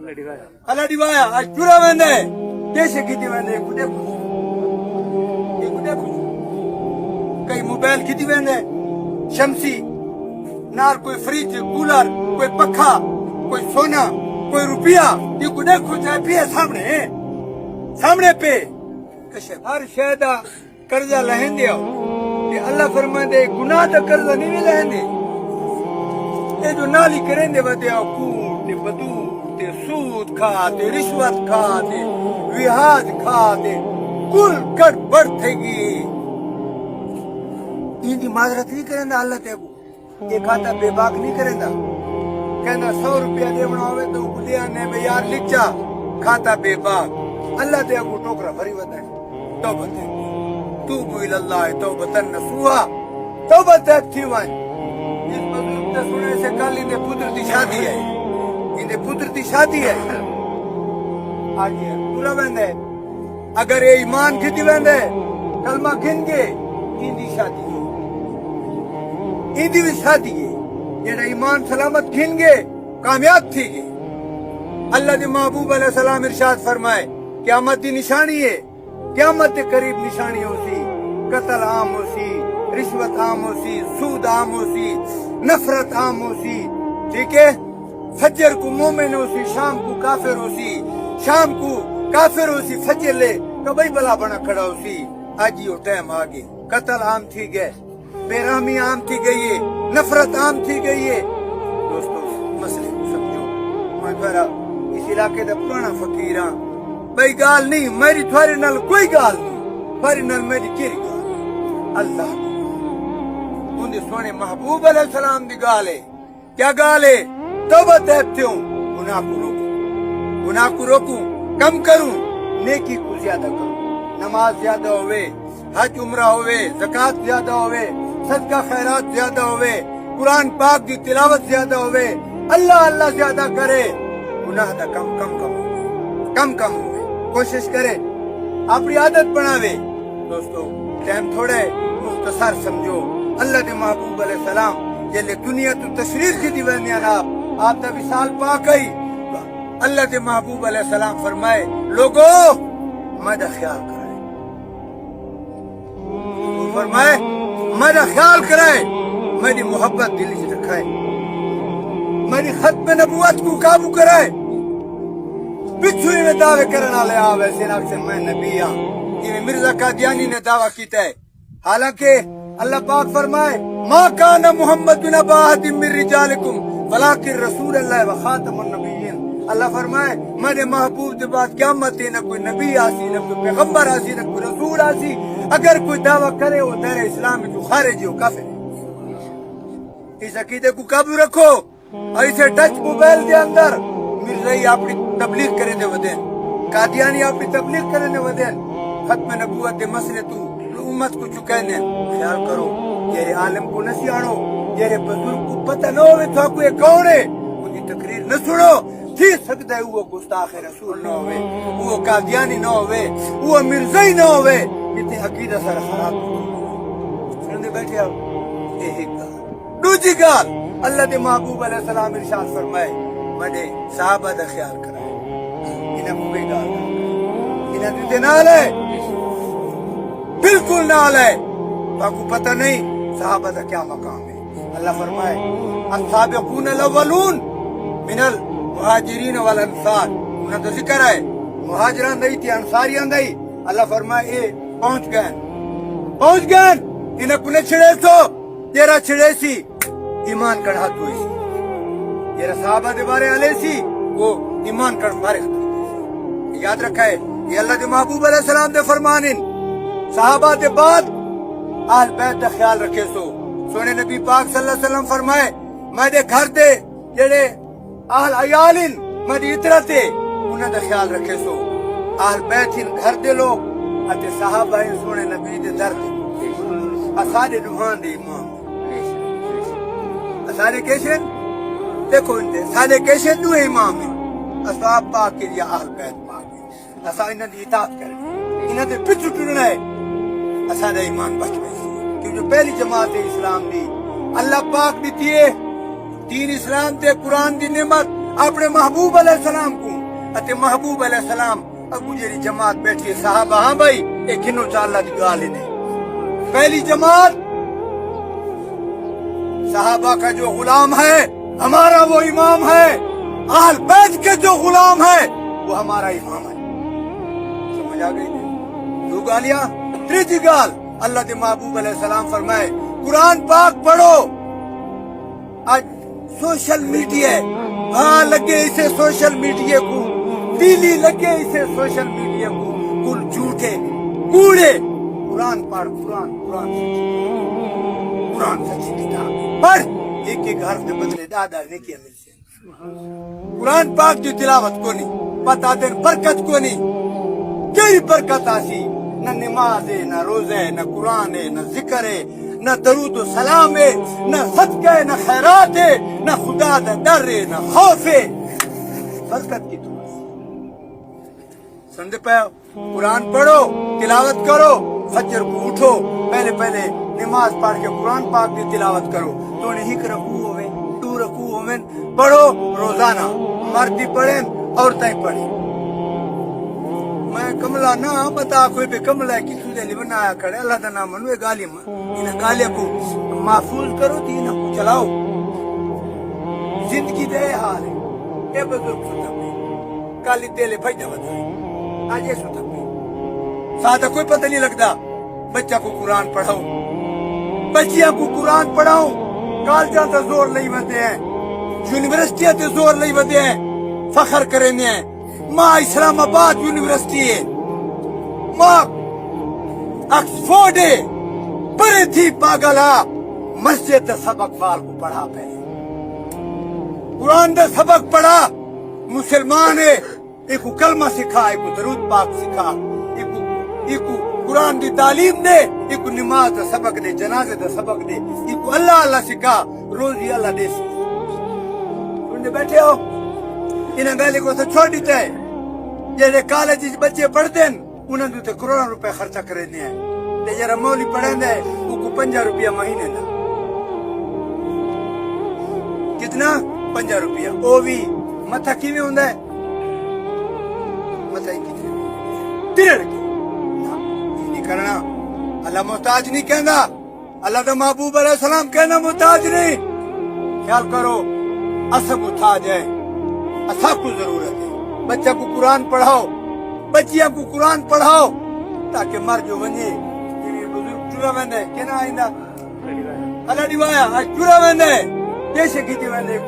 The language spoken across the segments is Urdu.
اللہ ڈیوایا آج پورا بند ہے کیسے کھیتی بند ہے کئی موبائل کھیتی بند ہے شمسی نار کوئی فریج کولر کوئی پکھا کوئی سونا کوئی روپیہ یہ کو دیکھو چاہے پہ سامنے پہ ہر شاید قرضہ لہن دیا یہ اللہ فرمائے دے گناہ دا قرضہ نہیں لہن دے یہ جو نالی کریں دے ودیا کوٹ دے بدود دے سود کھا دے رشوت کھا دے وحاج کھا دے کل کٹ بڑھ تھے گی یہ دی معذرت نہیں کریں دا اللہ تے کو یہ کھاتا بے باک نہیں کریں دا کہنا 100 روپیہ دے بنا ہوئے تو بلیا نے میں یار لکھ جا کھاتا بے باک اللہ تے کو ٹوکرا بھری ودا ہے توبہ تے توبو الاللہ توبتن نصوحا توبہ تے تھی وائن اس مظلوم تے سنے سے کل انہیں پتر دی شادی ہے آجی ہے پورا بند ہے اگر یہ ایمان کھتی بند ہے کلمہ کھن کے اندی شادی ہے اندی بھی شادی ہے یہ ایمان سلامت کھن گے کامیاب تھی گے اللہ دی محبوب علیہ السلام ارشاد فرمائے قیامت دی نشانی ہے قیامت کے قریب نشانی ہو سی قتل عام ہو سی رشوت عام ہو سی سود عام ہو سی نفرت عام ہو سی ٹھیک ہے فجر کو مومن ہو سی شام کو کافر ہو سی شام کو کافر ہو سی فجر لے کبھی بلا بنا کھڑا ہو سی آج یہ ٹائم آگے قتل عام تھی گئے بے رحمی عام تھی گئی ہے نفرت عام تھی گئی ہے دوستو مسئلے کو سمجھو میں تھوڑا اس علاقے دا پرانا فقیر ہاں بھائی گال نہیں میری تھوڑی نال کوئی گال نہیں تھوڑی نال میری کیری گال اللہ ان دے سونے محبوب علیہ السلام دی گال ہے کیا گال ہے توبہ دیتے ہوں گناہ کو روکوں کم کروں نیکی کو زیادہ کروں نماز زیادہ ہوئے حج عمرہ ہوئے زکاة زیادہ ہوئے صدقہ خیرات زیادہ ہوئے قرآن پاک دی تلاوت زیادہ ہوئے اللہ زیادہ کرے گناہ دا کم ہوئے کوشش کرے اپنی عادت بناوے دوستو ٹائم تھوڑے مختصر سمجھو اللہ دے محبوب علیہ السلام جلے دنیا تو تشریف کی دیوانی آپ دا وصال پا گئی اللہ دے محبوب علیہ السلام فرمائے لوگو میرا خیال کرائے فرمائے میرا خیال کرائے میری محبت دل سے رکھائے میری ختم نبوت کو قابو کرائے پچھوئی میں دعوے کرنا لے آوے سیناک سے میں نبی ہاں یہ مرزا قادیانی نے دعویٰ کیتا ہے حالانکہ اللہ پاک فرمائے ما کان محمد بن اباحد من رجالکم ولیکن رسول اللہ و خاتم النبیین اللہ فرمائے میرے محبوب دے بعد قیامت نہ کوئی نبی آسی نہ کوئی پیغمبر آسی نہ کوئی رسول آسی اگر کوئی دعویٰ کرے وہ دیر اسلام جو خارجی ہو کافر ہے اس عقیدے کو قابو رکھو اور اسے ٹچ موبائل دے اندر مرزائی اپنی تبلیغ کرے دے ودین قادیانی اپنی تبلیغ کرے دے ودین ختم نبوت دے مسئلے تو امت کو چکینے خیال کرو یہ عالم کو نہ سیاڑو یہ بزرگ کو پتہ نہ ہوئے تو کوئی کون ہے ان کی تقریر نہ سنو تھی سکتا ہے وہ گستاخ رسول نہ ہوئے وہ قادیانی نہ ہوئے وہ مرزائی نہ ہوئے کتنے عقیدہ سر خراب سننے بیٹھے آپ ایک گال دوسری گال اللہ دے محبوب علیہ السلام ارشاد فرمائے مجھے صحابہ دا خیال کرائے انہیں کو بھی گال انہیں دیتے نال ہے بالکل نال ہے تو آپ کو پتہ نہیں صحابہ دا کیا مقام ہے اللہ فرمائے السابقون الاولون من المہاجرین والانصار انہیں تو ذکر ہے مہاجران دائی تھی انصاریان دائی اللہ فرمائے اے پہنچ گئے انہیں کنے چھڑے سو تیرا چھڑے سی ایمان کڑھا تو سی تیرا صحابہ دے بارے علیہ سی وہ ایمان کڑھ فارغ تھی یاد رکھا ہے یہ اللہ دے محبوب علیہ السلام دے فرمانن صحابہ دے بعد آل بیت دا خیال رکھے سو سونے نبی پاک صلی اللہ علیہ وسلم فرمائے میں دے گھر دے جڑے آل عیالن میں دے اترتے انہیں دا خیال رکھے سو آل بیت ان گھر دے لوگ اتے صحابہ ان سونے نبی دے در دے اسادے دوہان دے امام اسادے کیشن دیکھو ان دے اسادے کیشن دو امام ہیں اصحاب پاک کے لئے آل بیت پاک ہیں اسا انہیں دی اطاعت کریں انہیں دے پچھو ٹرنا ہے اسادہ ایمان بچ گئی کیونکہ پہلی جماعت اسلام دی اللہ پاک دیتی ہے دین اسلام تے قرآن دی نعمت اپنے محبوب علیہ السلام کو اتے محبوب علیہ السلام ابو جیری جماعت بیٹھی صحابہ ہاں بھائی ایک ہنو چاللہ دی گال نے پہلی جماعت صحابہ کا جو غلام ہے ہمارا وہ امام ہے آل بیت کے جو غلام ہے وہ ہمارا امام ہے سمجھ آ گئی دو گالیاں تریجی گال اللہ دے محبوب علیہ السلام فرمائے قرآن پاک پڑھو آج سوشل میڈیا ہاں لگے اسے سوشل میڈیا کو تیلی لگے اسے سوشل میڈیا کو کل جھوٹے کوڑے قرآن پڑھ قرآن سچی کتاب پڑھ ایک ایک حرف کے بدلے دادا نے کیا مل سے قرآن پاک جو تلاوت کو نہیں پتا دن برکت کو نہیں کئی برکت آسی نہ نماز ہے نہ روزہ ہے نہ قرآن ہے نہ ذکر ہے نہ درود و سلام ہے نہ صدقہ ہے نہ خیرات ہے نہ خدا دا ڈر ہے نہ خوف ہے برکت کی تو سمجھ پاؤ قرآن پڑھو تلاوت کرو فجر کو اٹھو پہلے پہلے نماز پڑھ کے قرآن پاک کی تلاوت کرو تو نے ہک رکوع ہوئے تو رکوع ہوئے پڑھو روزانہ مردی پڑھیں عورتیں پڑھیں میں کملا نہ بتا کوئی بھی کملا ہے کسی نے بنایا کھڑے اللہ کا نام منوے گالی انہیں گالیاں کو محفوظ کرو تو انہیں کو چلاؤ زندگی دے حال ہے اے بزرگ ستا پہ کالی تیلے بھائی بتائیں آج یہ ستا پہ سادہ کوئی پتہ نہیں لگتا بچہ کو قرآن پڑھاؤ بچیاں کو قرآن پڑھاؤ کالجاں تے زور لئی وندے ہیں یونیورسٹیاں تے زور لئی وندے ہیں فخر کریں ہیں ماں اسلام آباد یونیورسٹی ہے ماں آکسفورڈ ہے پرے تھی پاگلا مسجد دا سبق فال کو پڑھا پہلے قرآن دا سبق پڑھا مسلمان ہے ایک کو کلمہ سکھا ایک کو درود پاک سکھا ایک کو قرآن دی تعلیم دے ایک کو نماز دا سبق دے جنازے دا سبق دے ایک کو اللہ اللہ سکھا روزی اللہ دے سی تم بیٹھے ہو انہیں گالے کو تو چھوڑ دیتا ہے جیسے کالج بچے پڑھتے ہیں انہیں تو کروڑوں روپے خرچہ کرے دے ہیں تے جرا مولی پڑھیں دے وہ کو 50 روپیہ مہینے دا کتنا 50 روپیہ او بھی متھا کی میں ہوندہ ہے متھا ہی کتنے تیرے رکھے نہیں کرنا اللہ محتاج نہیں کہنا اللہ دا محبوب علیہ السلام کہنا محتاج نہیں خیال کرو اصب اٹھا جائے اصحاب کو ضرورت ہے بچہ کو قرآن پڑھاؤ بچیاں کو قرآن پڑھاؤ تاکہ مر جو بنجے یہ بزرگ چورا بند ہے کہنا آئندہ اللہ دیوایا آج چورا بند ہے جیسے کھیتی بند ہے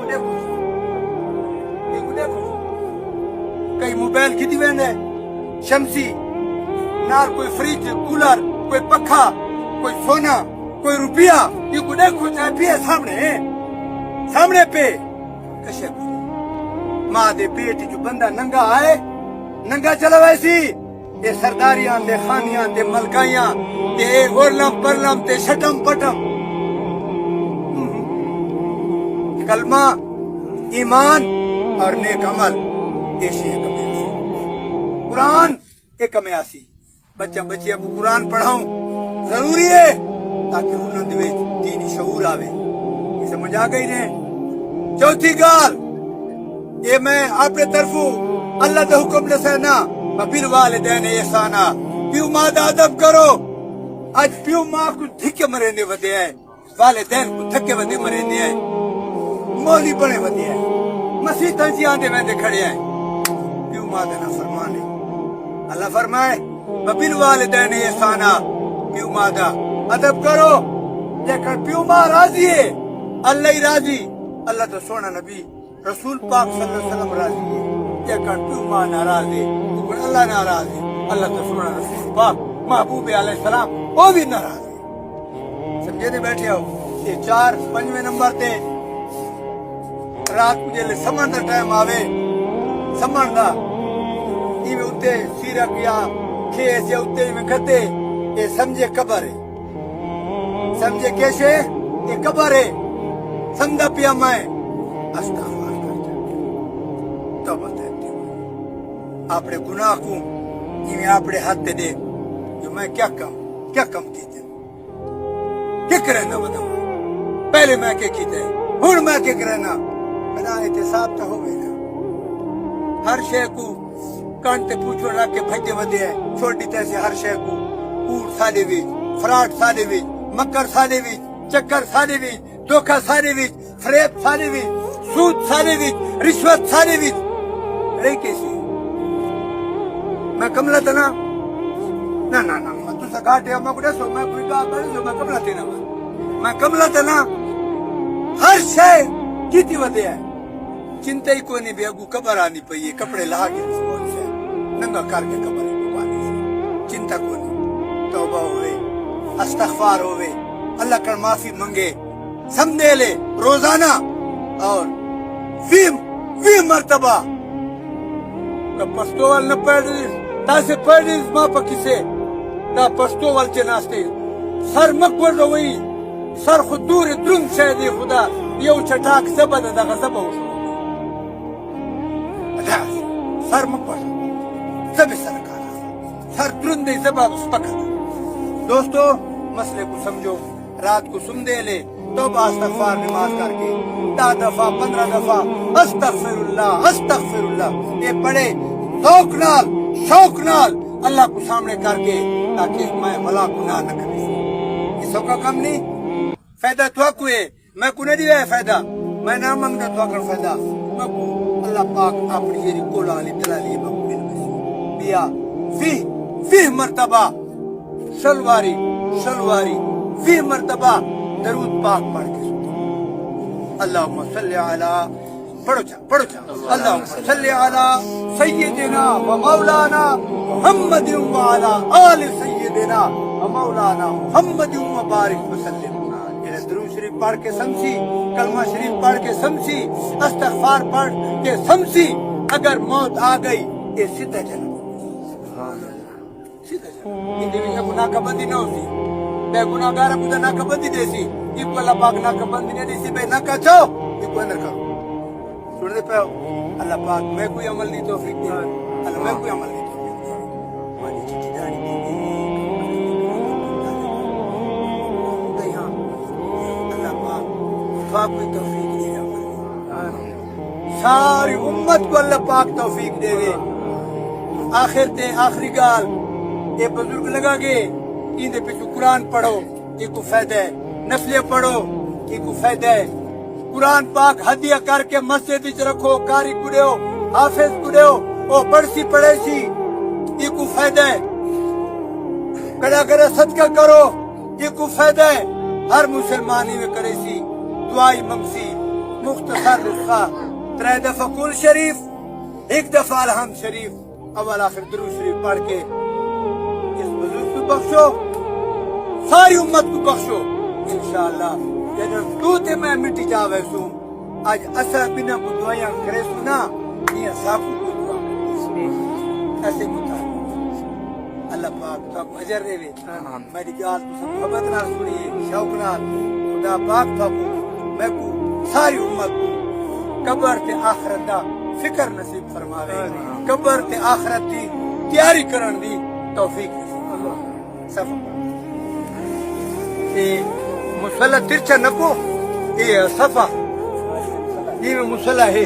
کئی موبائل کھیتی بند ہے شمسی نار کوئی فریج کولر کوئی پکھا کوئی سونا کوئی روپیہ یہ کو دیکھو چاہے پیے سامنے پہ کشے کو ماں دے پیٹ جو بندہ ننگا آئے ننگا چلا ویسی یہ سرداریاں دے خانیاں دے ملکائیاں دے اورلم پرلم دے شٹم پٹم کلمہ ایمان اور نیک عمل ایسی ایک کمیاسی قرآن ایک کمیاسی بچہ بچیاں کو قرآن پڑھاؤں ضروری ہے تاکہ انہوں دے دینی شعور آوے یہ سمجھ آ گئی نے چوتھی گال یہ میں اپنے طرفوں اللہ دے حکم لسینا بِل والدین احسانا پیو ماں دا ادب کرو آج پیو ماں کو دھکے مریندے ودے ہیں والدین کو دھکے ودے مریندے ہیں مولی بنے ودے ہیں مسیح جی آندے ویندے کھڑے ہیں پیو ماں دا نافرمانے اللہ فرمائے بِل والدین احسانا پیو ماں دا ادب کرو لیکن پیو ماں راضی ہے اللہ ہی راضی اللہ تو سونا نبی رسول پاک صلی اللہ علیہ وسلم راضی ہے لیکن پیو ماں ناراض ہے لیکن اللہ ناراض ہے اللہ تو سونا رسول پاک محبوب علیہ السلام وہ بھی ناراض ہے سمجھے نہیں بیٹھے ہو یہ 4-5 نمبر تے رات کو جلے سمن دا ٹائم آوے سمن دا یہ میں اتے سیرک یا کھیس یا اتے میں کھتے یہ سمجھے قبر ہے سمجھے کیسے یہ قبر ہے سمجھا پیا میں استغفار کرتا توبہ دیتے ہوئے اپنے گناہ کو یہ اپنے ہاتھ دے جو میں کیا کم کیتے کیا کرنا بدم پہلے میں کیا کیتے ہوں میں کیا کرنا بنا احتساب تو ہو گئی نا ہر شے کو کانٹے پوچھو رکھ کے بھجے ودے ہیں چھوڑ دیتے سے ہر شے کو کوڑ سادے وچ فراڈ سادے وچ مکر سادے وچ چکر سادے وچ دھوکہ سادے وچ فریب سادے وچ سود سادے وچ رشوت سادے وچ رہی کیسی میں کملا تنا نہ میں تو سگاٹے میں کو دسو میں کوئی گا کرے میں کملا تینا میں کملا تنا ہر شے کیتی ودے ہے چنتا ہی کوئی نہیں بھی اگو قبر آنی پئی ہے کپڑے لا کے سوچ سے ننگا کر کے قبر کو پانی سے چنتا کوئی نہیں توبہ ہوئے استغفار ہوئے اللہ کر معافی منگے سمجھے لے روزانہ اور 20 مرتبہ پشتو وال نہ پڑھیس تاسے پڑھیس ماں پا کسے دا پشتو وال چناستے سر مکور روئی سر خود دور درنگ شاید خدا یو چٹاک زبا دا غزبا ہوشو سر مکور زب سرکارا سر درنگ دی زبا سپکر دوستو مسئلے کو سمجھو رات کو سن دے لے توبہ استغفار نماز کر کے 10 دفعہ 15 دفعہ استغفر اللہ یہ پڑھے شوق نال اللہ کو سامنے کر کے تاکہ میں بلا گناہ نہ کرے یہ سب کا کم نہیں فائدہ تو کو ہے میں کو نہیں دیا فائدہ میں نہ منگتا تو کر فائدہ میں کو اللہ پاک اپنی یہ کولا علی دلالی میں کو مل بیا 20 مرتبہ شلواری 20 مرتبہ درود پاک پڑھ کے اللہم صلی علی پڑھو چا اللہم صلی علی سیدنا و مولانا محمد و علی آل سیدنا و مولانا محمد و بارک وسلم یہ درود شریف پڑھ کے سمجھی کلمہ شریف پڑھ کے سمجھی استغفار پڑھ کے سمجھی اگر موت آ گئی یہ سیدھا جنم یہ گناہ کا بندی نہ ہوتی بے گناہ گارا بودھا ناکہ بندی دیسی یہ کو اللہ پاک ناکہ بندی نہیں دیسی بے ناکہ چاہو یہ کو اندر کرو چھوڑ دے پہ اللہ پاک میں کوئی عمل نہیں توفیق دیا اللہ میں کوئی عمل نہیں توفیق دیا مانی چیچی داری دی یہاں اللہ پاک کوئی توفیق دیا ساری امت کو اللہ پاک توفیق دے گے آخری گال یہ بزرگ لگا گے ایندے پیچھو قرآن پڑھو یہ کو فائدہ ہے نفلیں پڑھو یہ کو فائدہ ہے قرآن پاک ہدیہ کر کے مسجد وچ رکھو کاری کڑیو حافظ کڑیو او پڑھسی پڑھے سی یہ کو فائدہ ہے کڑا کرے صدقہ کرو یہ کو فائدہ ہے ہر مسلمانی میں کرے سی دعائی منگسی مختصر نسخہ 3 دفعہ کل شریف 1 دفعہ الحمد شریف اول آخر درود شریف پڑھ کے اس بزرگ کو بخشو ساری امت کو بخشو انشاءاللہ جنہوں تو تے میں مٹی جاوے سوں آج اثر بنا کو دعائیاں کرے سنا یہ ساکو کو دعا ایسے مطابق اللہ پاک تو آپ اجر دے وے میری جات کو محبت نہ سنیے شوق نہ خدا پاک تو میں کو ساری امت کو قبر تے آخرت دا فکر نصیب فرماوے قبر تے آخرت دی تیاری کرن دی توفیق صفا مصلح ترچا نکو یہ صفا یہ مصلح ہے